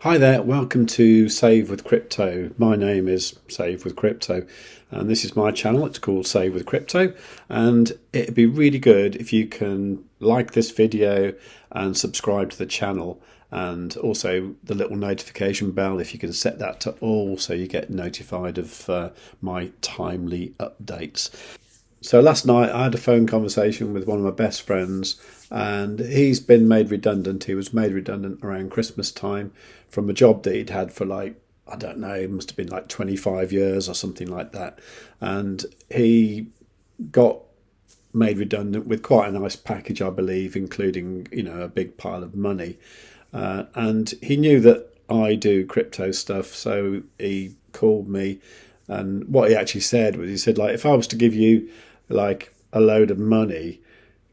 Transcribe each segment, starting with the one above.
Hi there, welcome to Save with Crypto. My name is Save with Crypto and this is my channel. It's called Save with Crypto, and it'd be really good if you can like this video and subscribe to the channel, and also the little notification bell, if you can set that to all so you get notified of my timely updates. So last night I had a phone conversation with one of my best friends, and he's been made redundant. He was made redundant around Christmas time from a job that he'd had for I don't know, it must have been 25 years or something like that. And he got made redundant with quite a nice package, I believe, including, a big pile of money. And he knew that I do crypto stuff, so he called me, and what he actually said was, he said, if I was to give you a load of money,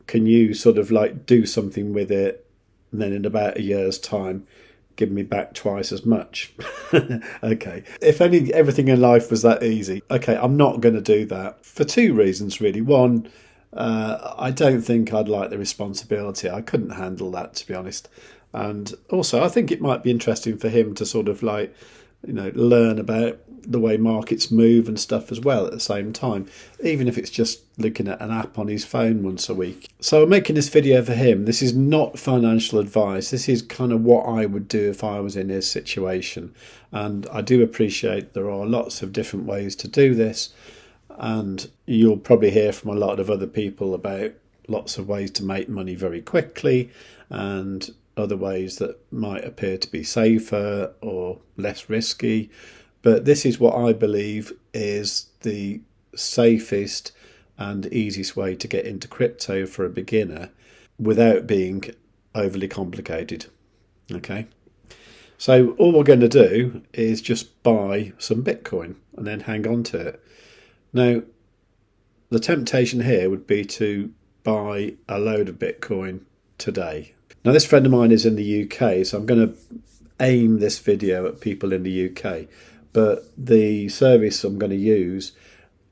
can you sort of do something with it, and then in about a year's time give me back twice as much? Okay, if only everything in life was that easy. Okay, I'm not going to do that for two reasons really. One, I don't think I'd like the responsibility. I couldn't handle that, to be honest. And also I think it might be interesting for him to sort of learn about the way markets move and stuff as well at the same time, even if it's just looking at an app on his phone once a week. So I'm making this video for him. This is not financial advice. This is kind of what I would do if I was in his situation. And I do appreciate there are lots of different ways to do this, and you'll probably hear from a lot of other people about lots of ways to make money very quickly, and other ways that might appear to be safer or less risky. But this is what I believe is the safest and easiest way to get into crypto for a beginner without being overly complicated. Okay, so all we're going to do is just buy some Bitcoin and then hang on to it. Now, the temptation here would be to buy a load of Bitcoin today. Now, this friend of mine is in the UK, so I'm going to aim this video at people in the UK. But the service I'm going to use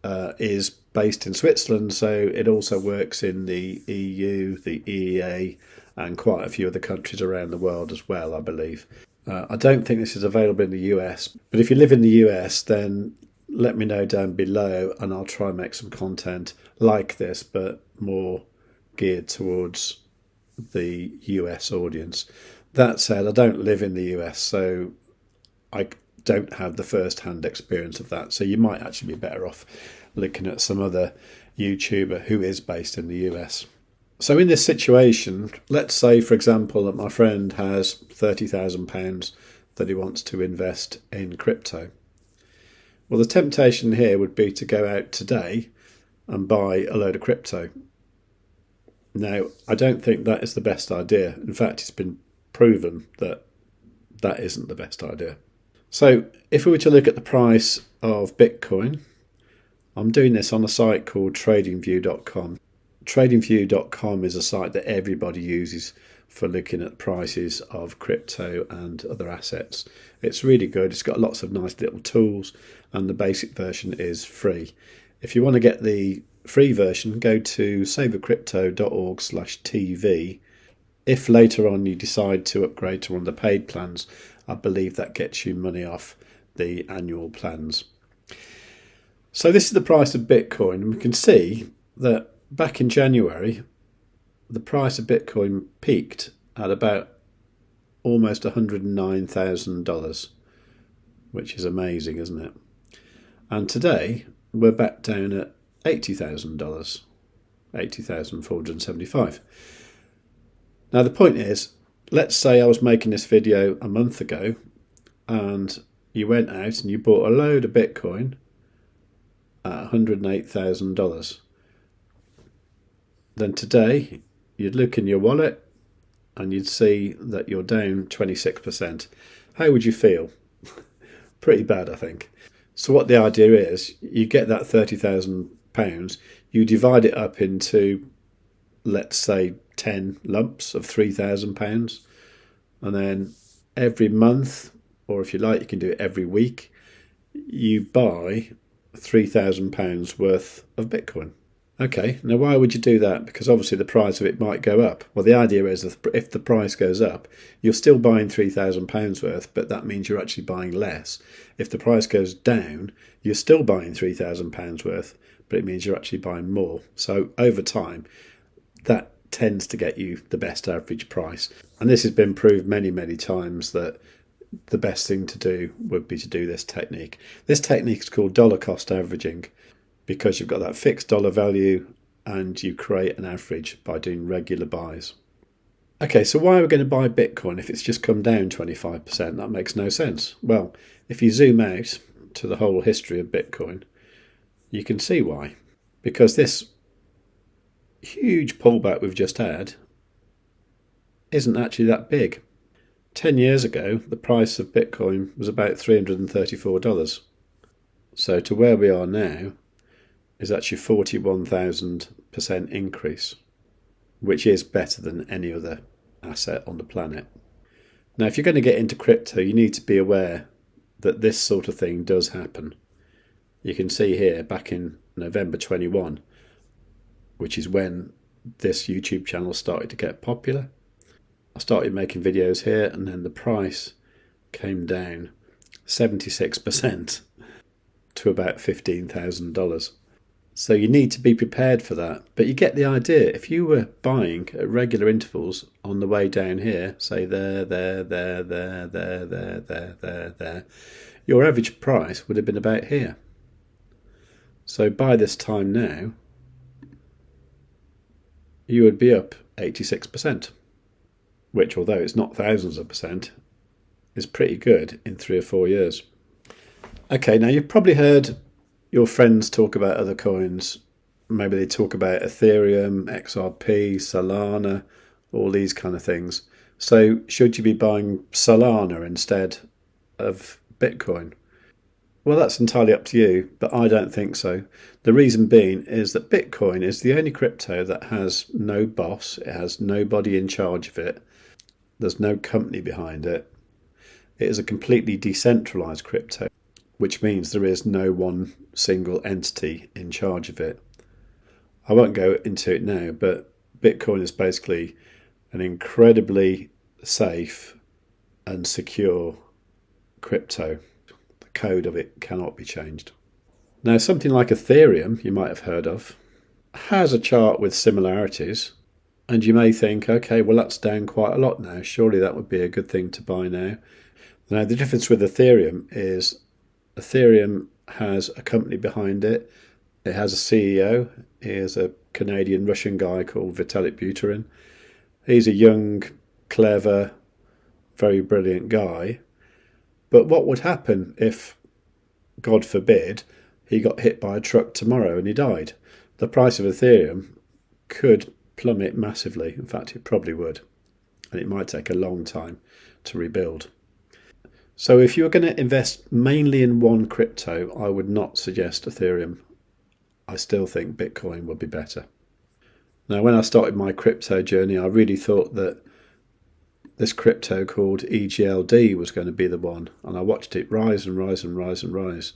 is based in Switzerland, so it also works in the EU, the EEA, and quite a few other countries around the world as well, I believe. I don't think this is available in the US, but if you live in the US, then let me know down below, and I'll try and make some content like this, but more geared towards the US audience. That said, I don't live in the US, so I don't have the first-hand experience of that. So you might actually be better off looking at some other YouTuber who is based in the US. So in this situation, let's say, for example, that my friend has £30,000 that he wants to invest in crypto. Well, the temptation here would be to go out today and buy a load of crypto. Now, I don't think that is the best idea. In fact, it's been proven that that isn't the best idea. So if we were to look at the price of Bitcoin, I'm doing this on a site called tradingview.com. Tradingview.com is a site that everybody uses for looking at prices of crypto and other assets. It's really good. It's got lots of nice little tools, and the basic version is free. If you want to get the free version, go to saveofcrypto.org/TV. If later on you decide to upgrade to one of the paid plans, I believe that gets you money off the annual plans. So this is the price of Bitcoin, and we can see that back in January, the price of Bitcoin peaked at about almost $109,000, which is amazing, isn't it? And today we're back down at $80,000, $80,475. Now the point is, let's say I was making this video a month ago and you went out and you bought a load of Bitcoin at $108,000. Then today you'd look in your wallet and you'd see that you're down 26%. How would you feel? Pretty bad, I think. So what the idea is, you get that £30,000, you divide it up into, let's say, 10 lumps of £3,000, and then every month, or if you like, you can do it every week, you buy £3,000 worth of Bitcoin. Okay, now why would you do that? Because obviously the price of it might go up. Well, the idea is that if the price goes up, you're still buying £3,000 worth, but that means you're actually buying less. If the price goes down, you're still buying £3,000 worth, but it means you're actually buying more. So over time, that tends to get you the best average price. And this has been proved many, many times that the best thing to do would be to do this technique. This technique is called dollar cost averaging, because you've got that fixed dollar value and you create an average by doing regular buys. Okay, so why are we going to buy Bitcoin if it's just come down 25%? That makes no sense. Well, if you zoom out to the whole history of Bitcoin, you can see why. Because this huge pullback we've just had isn't actually that big. 10 years ago, the price of Bitcoin was about $334. So to where we are now is actually 41,000% increase, which is better than any other asset on the planet. Now, if you're going to get into crypto, you need to be aware that this sort of thing does happen. You can see here back in November 21, which is when this YouTube channel started to get popular. I started making videos here, and then the price came down 76% to about $15,000. So you need to be prepared for that. But you get the idea. If you were buying at regular intervals on the way down here, say there, your average price would have been about here. So by this time now, you would be up 86%, which, although it's not thousands of percent, is pretty good in 3 or 4 years. Okay, now you've probably heard your friends talk about other coins. Maybe they talk about Ethereum, XRP, Solana, all these kind of things. So should you be buying Solana instead of Bitcoin? Well, that's entirely up to you, but I don't think so. The reason being is that Bitcoin is the only crypto that has no boss. It has nobody in charge of it. There's no company behind it. It is a completely decentralized crypto, which means there is no one single entity in charge of it. I won't go into it now, but Bitcoin is basically an incredibly safe and secure crypto. The code of it cannot be changed. Now, something like Ethereum, you might have heard of, has a chart with similarities, and you may think, okay, well, that's down quite a lot now. Surely that would be a good thing to buy now. Now, the difference with Ethereum is Ethereum has a company behind it. It has a CEO. He is a Canadian-Russian guy called Vitalik Buterin. He's a young, clever, very brilliant guy. But what would happen if, God forbid, he got hit by a truck tomorrow and he died? The price of Ethereum could plummet massively. In fact, it probably would. And it might take a long time to rebuild. So if you're going to invest mainly in one crypto, I would not suggest Ethereum. I still think Bitcoin would be better. Now, when I started my crypto journey, I really thought that this crypto called EGLD was going to be the one. And I watched it rise and rise and rise and rise.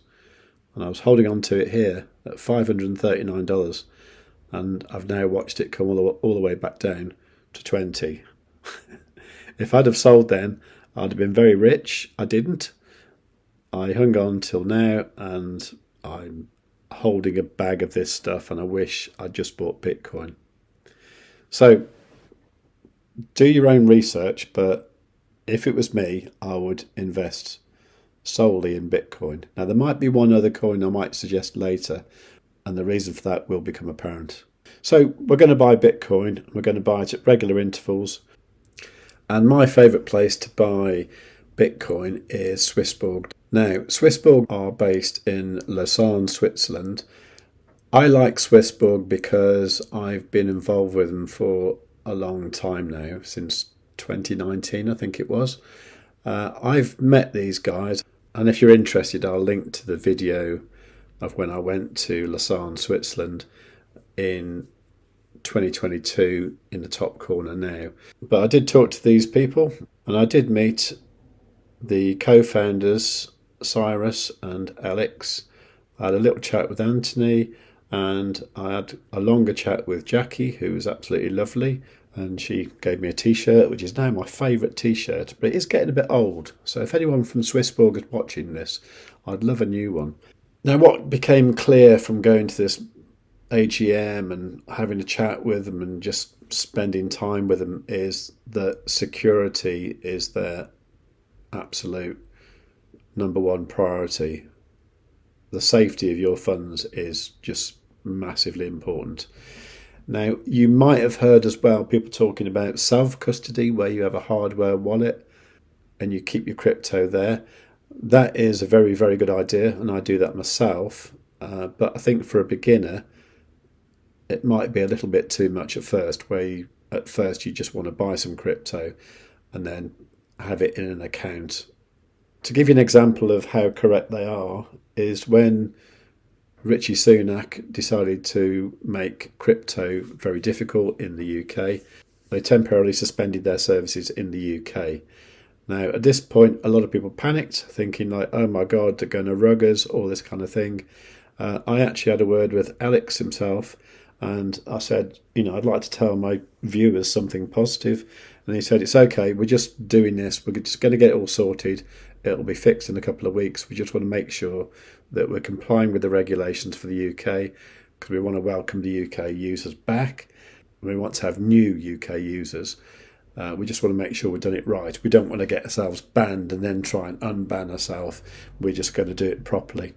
And I was holding on to it here at $539. And I've now watched it come all the way back down to 20. If I'd have sold then, I'd have been very rich. I didn't. I hung on till now, and I'm holding a bag of this stuff, and I wish I'd just bought Bitcoin. So do your own research, but if it was me, I would invest solely in Bitcoin. Now, there might be one other coin I might suggest later, and the reason for that will become apparent. So we're going to buy Bitcoin. We're going to buy it at regular intervals. And my favourite place to buy Bitcoin is SwissBorg. Now, SwissBorg are based in Lausanne, Switzerland. I like SwissBorg because I've been involved with them for a long time now, since 2019, I think it was. I've met these guys, and if you're interested, I'll link to the video of when I went to Lausanne, Switzerland in 2022 in the top corner now. But I did talk to these people, and I did meet the co-founders, Cyrus and Alex. I had a little chat with Anthony, and I had a longer chat with Jackie, who was absolutely lovely, and she gave me a t-shirt, which is now my favourite t-shirt, but it is getting a bit old. So if anyone from SwissBorg is watching this, I'd love a new one. Now, what became clear from going to this AGM and having a chat with them and just spending time with them is that security is their absolute number one priority. The safety of your funds is just massively important. Now, you might have heard as well people talking about self-custody, where you have a hardware wallet and you keep your crypto there. That is a very, very good idea, and I do that myself. But I think for a beginner, it might be a little bit too much at first, where you just want to buy some crypto and then have it in an account. To give you an example of how correct they are, is when Richie Sunak decided to make crypto very difficult in the UK, they temporarily suspended their services in the UK. Now, at this point, a lot of people panicked, thinking like, oh my God, they're going to rug us, all this kind of thing. I actually had a word with Alex himself, and I said, I'd like to tell my viewers something positive. And he said, it's okay, we're just doing this, we're just going to get it all sorted. It'll be fixed in a couple of weeks. We just want to make sure that we're complying with the regulations for the UK, because we want to welcome the UK users back. We want to have new UK users. We just want to make sure we've done it right. We don't want to get ourselves banned and then try and unban ourselves. We're just going to do it properly.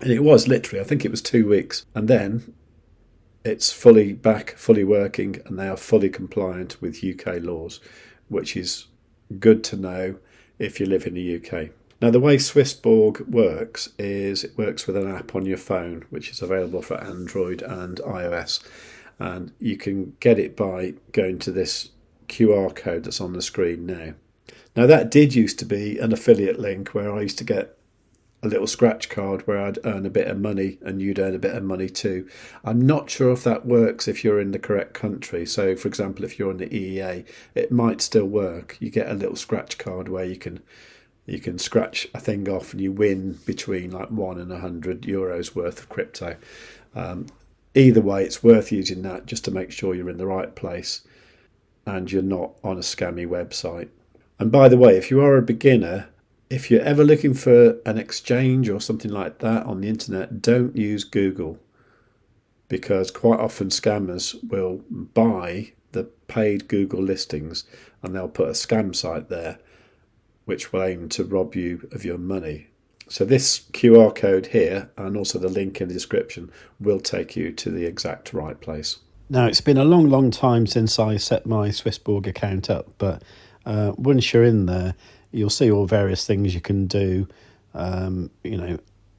And it was literally, I think it was 2 weeks. And then it's fully back, fully working, and they are fully compliant with UK laws, which is good to know if you live in the UK. Now, the way SwissBorg works is it works with an app on your phone, which is available for Android and iOS. And you can get it by going to this QR code that's on the screen now. Now, that did used to be an affiliate link where I used to get a little scratch card where I'd earn a bit of money and you'd earn a bit of money too. I'm not sure if that works if you're in the correct country. So, for example, if you're in the EEA, it might still work. You get a little scratch card where you can scratch a thing off and you win between like 1 and 100 euros worth of crypto. Either way, it's worth using that just to make sure you're in the right place and you're not on a scammy website. And by the way, if you are a beginner, if you're ever looking for an exchange or something like that on the internet, don't use Google, because quite often scammers will buy the paid Google listings and they'll put a scam site there which will aim to rob you of your money. So this QR code here, and also the link in the description, will take you to the exact right place. Now, it's been a long, long time since I set my SwissBorg account up, but once you're in there, you'll see all various things you can do, and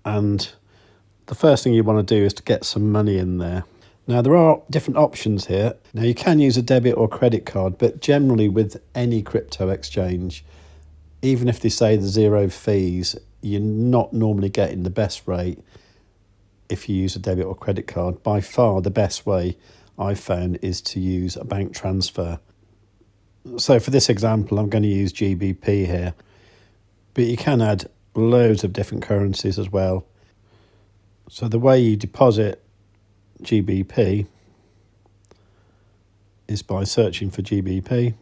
the first thing you want to do is to get some money in there. Now, there are different options here. Now, you can use a debit or credit card, but generally with any crypto exchange, even if they say there's zero fees, you're not normally getting the best rate if you use a debit or credit card. By far, the best way I've found is to use a bank transfer. So for this example, I'm going to use GBP here, but you can add loads of different currencies as well. So the way you deposit GBP is by searching for GBP.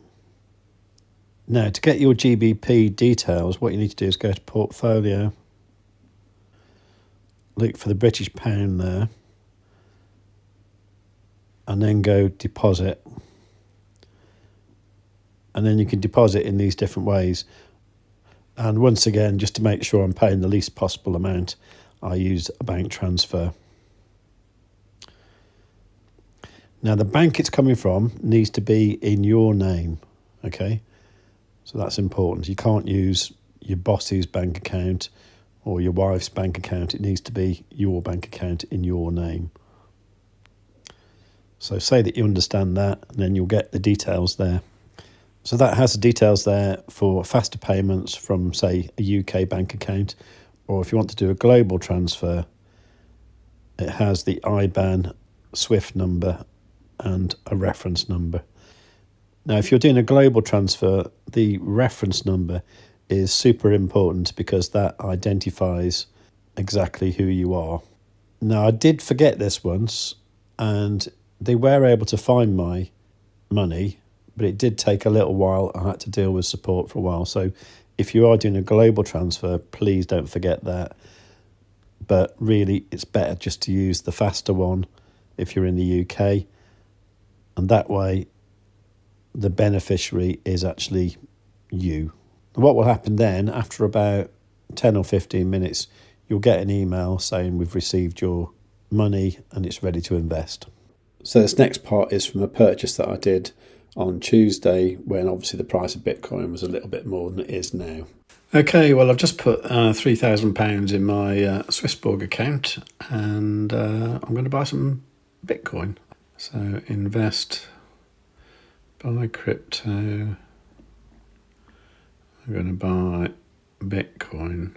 Now, to get your GBP details, what you need to do is go to Portfolio, look for the British pound there, and then go Deposit. And then you can deposit in these different ways. And once again, just to make sure I'm paying the least possible amount, I use a bank transfer. Now, the bank it's coming from needs to be in your name, okay? So that's important. You can't use your boss's bank account or your wife's bank account. It needs to be your bank account in your name. So say that you understand that, and then you'll get the details there. So that has the details there for faster payments from, say, a UK bank account, or if you want to do a global transfer, it has the IBAN, SWIFT number, and a reference number. Now, if you're doing a global transfer, the reference number is super important because that identifies exactly who you are. Now, I did forget this once, and they were able to find my money, but it did take a little while. I had to deal with support for a while. So if you are doing a global transfer, please don't forget that. But really, it's better just to use the faster one if you're in the UK. And that way, the beneficiary is actually you. What will happen then, after about 10 or 15 minutes, you'll get an email saying we've received your money and it's ready to invest. So this next part is from a purchase that I did on Tuesday, when obviously the price of Bitcoin was a little bit more than it is now. Okay, well, I've just put £3,000 in my SwissBorg account, and I'm going to buy some Bitcoin. So invest, buy crypto. I'm going to buy Bitcoin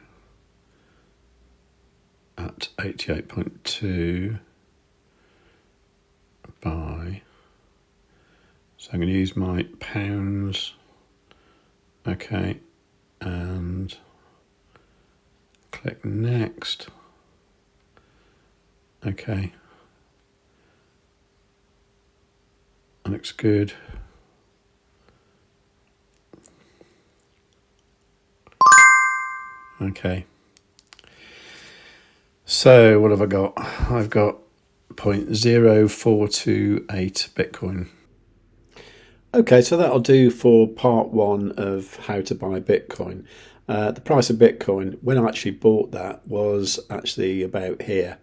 at 88.2. Buy. So I'm going to use my pounds. Okay, and click next. Okay, that looks good. Okay, so what have I got? I've got 0.0428 Bitcoin. Okay, so that'll do for part one of how to buy Bitcoin. The price of Bitcoin, when I actually bought that, was actually about here.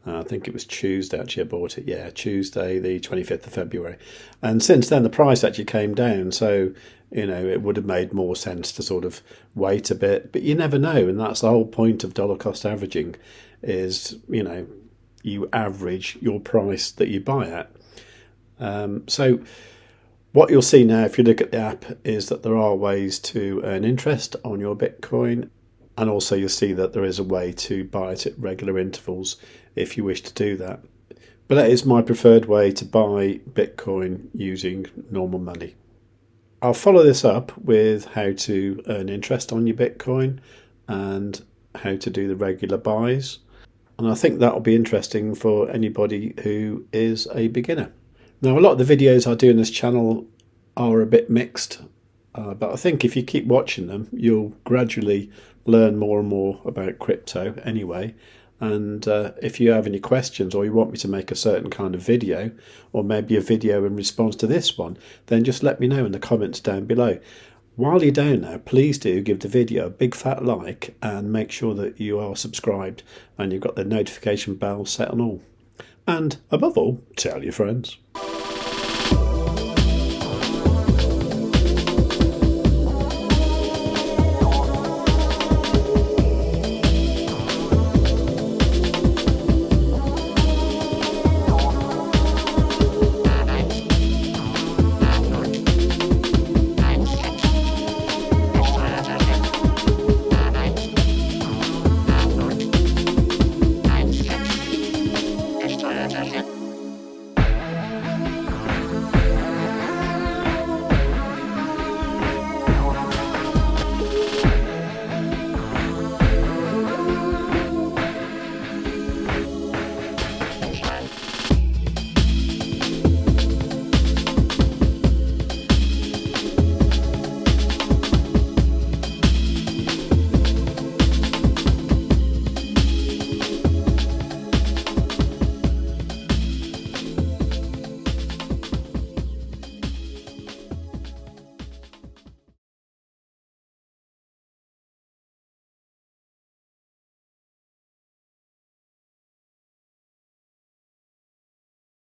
I think it was Tuesday actually I bought it. Yeah, Tuesday the 25th of February. And since then the price actually came down. So, you know, it would have made more sense to sort of wait a bit. But you never know. And that's the whole point of dollar cost averaging is, you know, you average your price that you buy at. So what you'll see now, if you look at the app, is that there are ways to earn interest on your Bitcoin. And also you'll see that there is a way to buy it at regular intervals if you wish to do that. But that is my preferred way to buy Bitcoin using normal money. I'll follow this up with how to earn interest on your Bitcoin and how to do the regular buys. And I think that'll be interesting for anybody who is a beginner. Now, a lot of the videos I do in this channel are a bit mixed, but I think if you keep watching them, you'll gradually learn more and more about crypto anyway. And if you have any questions, or you want me to make a certain kind of video, or maybe a video in response to this one, then just let me know in the comments down below. While you're down there, please do give the video a big fat like and make sure that you are subscribed and you've got the notification bell set on all. And above all, tell your friends.